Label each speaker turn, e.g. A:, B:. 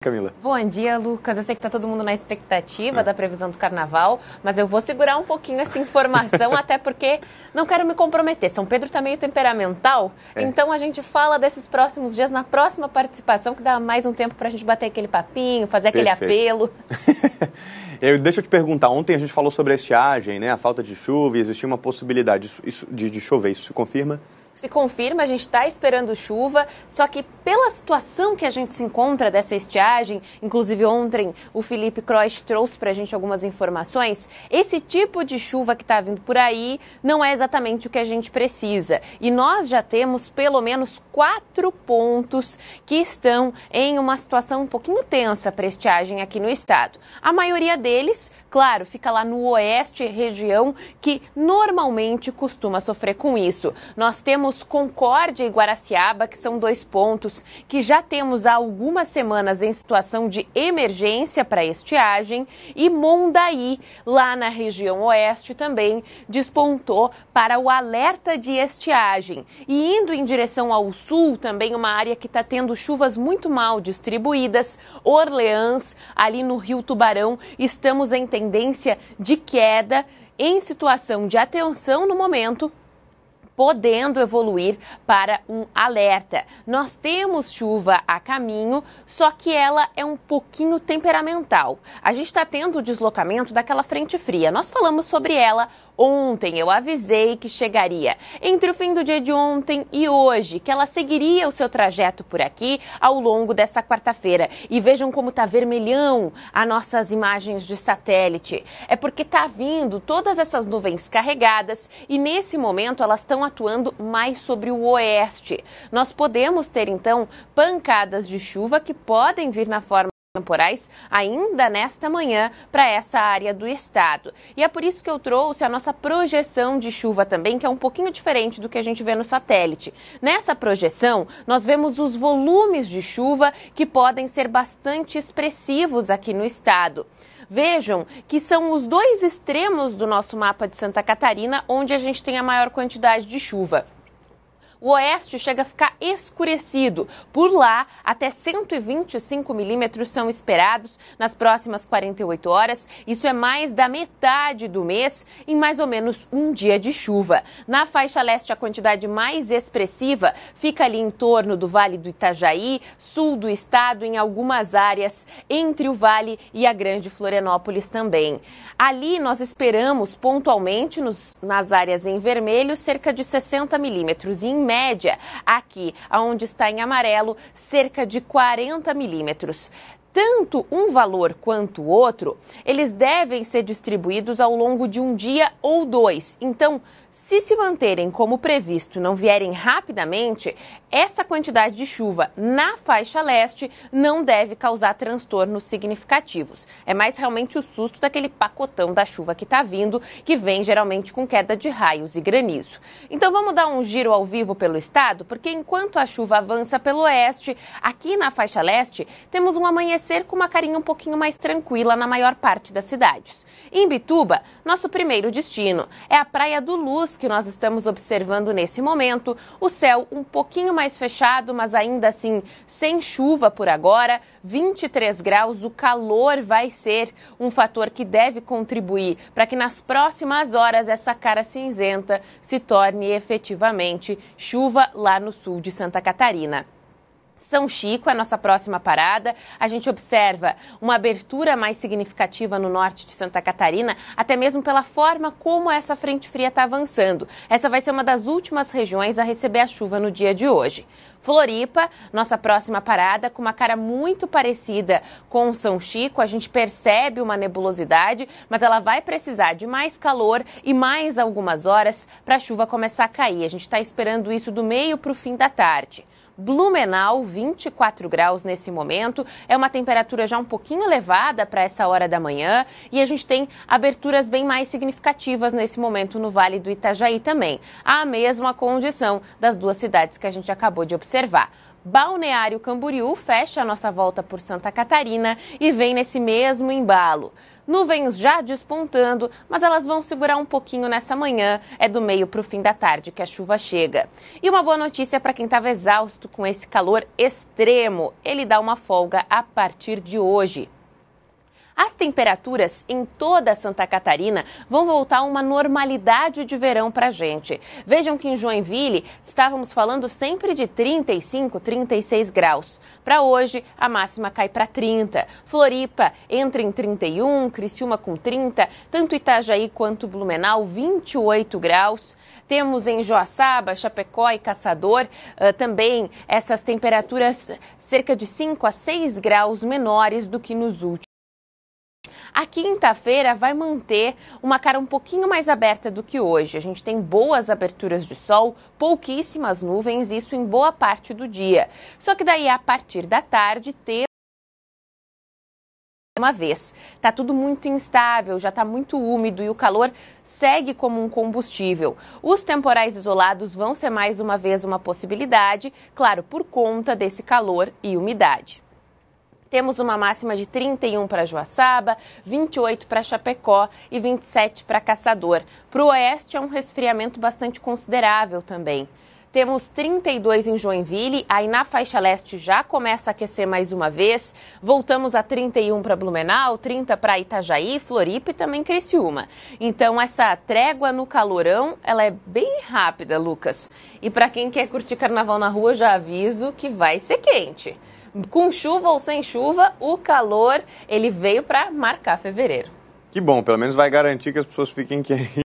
A: Camila.
B: Bom dia, Lucas. Eu sei que está todo mundo na expectativa da previsão do carnaval, mas eu vou segurar um pouquinho essa informação, até porque não quero me comprometer. São Pedro está meio temperamental, então a gente fala desses próximos dias na próxima participação, que dá mais um tempo para a gente bater aquele papinho, fazer aquele apelo.
A: Deixa eu te perguntar, ontem a gente falou sobre a estiagem, né? A falta de chuva, e existia uma possibilidade de chover. Isso se confirma?
B: Se confirma, a gente está esperando chuva, só que pela situação que a gente se encontra dessa estiagem, inclusive ontem o Felipe Croix trouxe para a gente algumas informações, esse tipo de chuva que está vindo por aí não é exatamente o que a gente precisa. E nós já temos pelo menos 4 pontos que estão em uma situação um pouquinho tensa para a estiagem aqui no estado. A maioria deles, claro, fica lá no oeste, região que normalmente costuma sofrer com isso. Nós temos Concórdia e Guaraciaba, que são 2 pontos que já temos há algumas semanas em situação de emergência para estiagem, e Mondaí, lá na região oeste, também despontou para o alerta de estiagem. E indo em direção ao sul, também uma área que está tendo chuvas muito mal distribuídas, Orleans, ali no Rio Tubarão, estamos em tendência de queda, em situação de atenção no momento, podendo evoluir para um alerta. Nós temos chuva a caminho, só que ela é um pouquinho temperamental. A gente está tendo o deslocamento daquela frente fria. Nós falamos sobre ela ontem, eu avisei que chegaria entre o fim do dia de ontem e hoje, que ela seguiria o seu trajeto por aqui ao longo dessa quarta-feira. E vejam como está vermelhão as nossas imagens de satélite. É porque está vindo todas essas nuvens carregadas e nesse momento elas estão atuando mais sobre o oeste. Nós podemos ter então pancadas de chuva que podem vir na forma temporais ainda nesta manhã para essa área do estado. E é por isso que eu trouxe a nossa projeção de chuva também, que é um pouquinho diferente do que a gente vê no satélite. Nessa projeção, nós vemos os volumes de chuva que podem ser bastante expressivos aqui no estado. Vejam que são os 2 extremos do nosso mapa de Santa Catarina, onde a gente tem a maior quantidade de chuva. O oeste chega a ficar escurecido. Por lá, até 125 milímetros são esperados nas próximas 48 horas. Isso é mais da metade do mês em mais ou menos um dia de chuva. Na faixa leste, a quantidade mais expressiva fica ali em torno do Vale do Itajaí, sul do estado, em algumas áreas, entre o Vale e a Grande Florianópolis também. Ali nós esperamos pontualmente, nas áreas em vermelho, cerca de 60 milímetros. Em média, aqui, onde está em amarelo, cerca de 40 milímetros. Tanto um valor quanto o outro, eles devem ser distribuídos ao longo de um dia ou 2. Então, se manterem como previsto e não vierem rapidamente, essa quantidade de chuva na faixa leste não deve causar transtornos significativos. É mais realmente o susto daquele pacotão da chuva que está vindo, que vem geralmente com queda de raios e granizo. Então vamos dar um giro ao vivo pelo estado, porque enquanto a chuva avança pelo oeste, aqui na faixa leste, temos um amanhecer com uma carinha um pouquinho mais tranquila na maior parte das cidades. Em Bituba, nosso primeiro destino é a Praia do Luz, que nós estamos observando nesse momento. O céu um pouquinho mais fechado, mas ainda assim sem chuva por agora, 23 graus, o calor vai ser um fator que deve contribuir para que nas próximas horas essa cara cinzenta se torne efetivamente chuva lá no sul de Santa Catarina. São Chico é a nossa próxima parada. A gente observa uma abertura mais significativa no norte de Santa Catarina, até mesmo pela forma como essa frente fria está avançando. Essa vai ser uma das últimas regiões a receber a chuva no dia de hoje. Floripa, nossa próxima parada, com uma cara muito parecida com São Chico. A gente percebe uma nebulosidade, mas ela vai precisar de mais calor e mais algumas horas para a chuva começar a cair. A gente está esperando isso do meio para o fim da tarde. Blumenau, 24 graus nesse momento, é uma temperatura já um pouquinho elevada para essa hora da manhã e a gente tem aberturas bem mais significativas nesse momento no Vale do Itajaí também. A mesma condição das 2 cidades que a gente acabou de observar. Balneário Camboriú fecha a nossa volta por Santa Catarina e vem nesse mesmo embalo. Nuvens já despontando, mas elas vão segurar um pouquinho nessa manhã. É do meio para o fim da tarde que a chuva chega. E uma boa notícia para quem estava exausto com esse calor extremo. Ele dá uma folga a partir de hoje. As temperaturas em toda Santa Catarina vão voltar a uma normalidade de verão para a gente. Vejam que em Joinville estávamos falando sempre de 35, 36 graus. Para hoje, a máxima cai para 30. Floripa entra em 31, Criciúma com 30, tanto Itajaí quanto Blumenau, 28 graus. Temos em Joaçaba, Chapecó e Caçador também essas temperaturas cerca de 5 a 6 graus menores do que nos últimos. A quinta-feira vai manter uma cara um pouquinho mais aberta do que hoje. A gente tem boas aberturas de sol, pouquíssimas nuvens, isso em boa parte do dia. Só que daí, a partir da tarde, uma vez. Tá tudo muito instável, já está muito úmido e o calor segue como um combustível. Os temporais isolados vão ser mais uma vez uma possibilidade, claro, por conta desse calor e umidade. Temos uma máxima de 31 para Joaçaba, 28 para Chapecó e 27 para Caçador. Para o oeste é um resfriamento bastante considerável também. Temos 32 em Joinville, aí na faixa leste já começa a aquecer mais uma vez. Voltamos a 31 para Blumenau, 30 para Itajaí, Floripa e também Criciúma. Então essa trégua no calorão, ela é bem rápida, Lucas. E para quem quer curtir carnaval na rua, já aviso que vai ser quente. Com chuva ou sem chuva, o calor ele veio para marcar fevereiro.
A: Que bom, pelo menos vai garantir que as pessoas fiquem quentes.